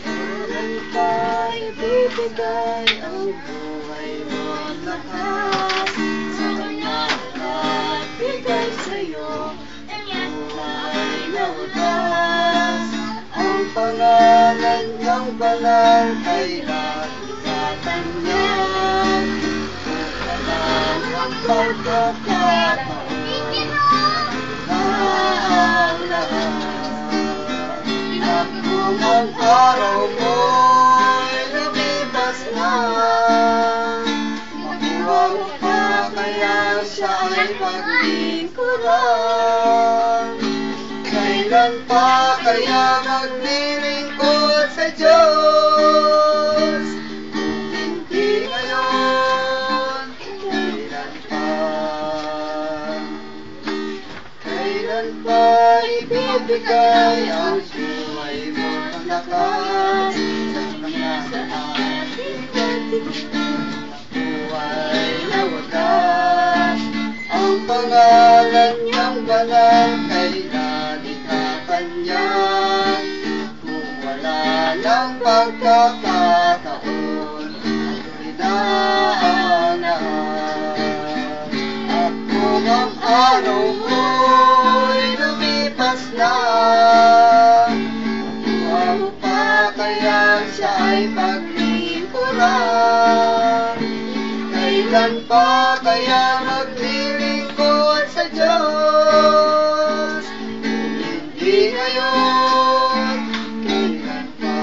Kailan pa ibibigay ang buhay mo't lakas sa Kanya at bigay sa'yo ang buhay na wagas. Ang pangalan niyang banal kailan ikatan niya. Kailan ang pagkakataon na ang lahat. At kung ang araw mo'y lumipas na, makuha mo pa kaya siya ay paglingkuran. Kailan pa kaya maglilingkod sa Diyos? Kung hindi ngayon, kailan pa? Kailan pa ibibigay ang buhay mo ng lakas sa Kanya sa ating buhay na wagas? Ang pangalan niyang banal kailan ikatan niya. Kung wala ng pagkakataon, ito'y na ang lahat. At kung ang araw mo'y lumipas na, makuha mo pa kaya siya ay paglingkuran. Kailan pa kaya maglilingkod sa Diyos? Kung hindi ngayon, kailan pa?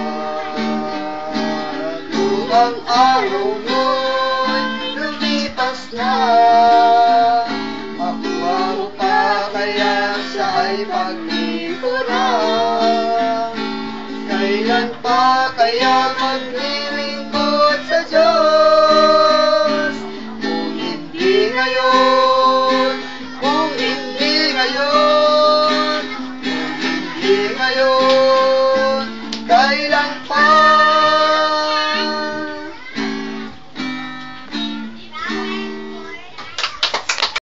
Kung ang araw mo'y lumipas na, makuha mo pa kaya siya ay paglingkuran. Kailan pa kaya maglilingkod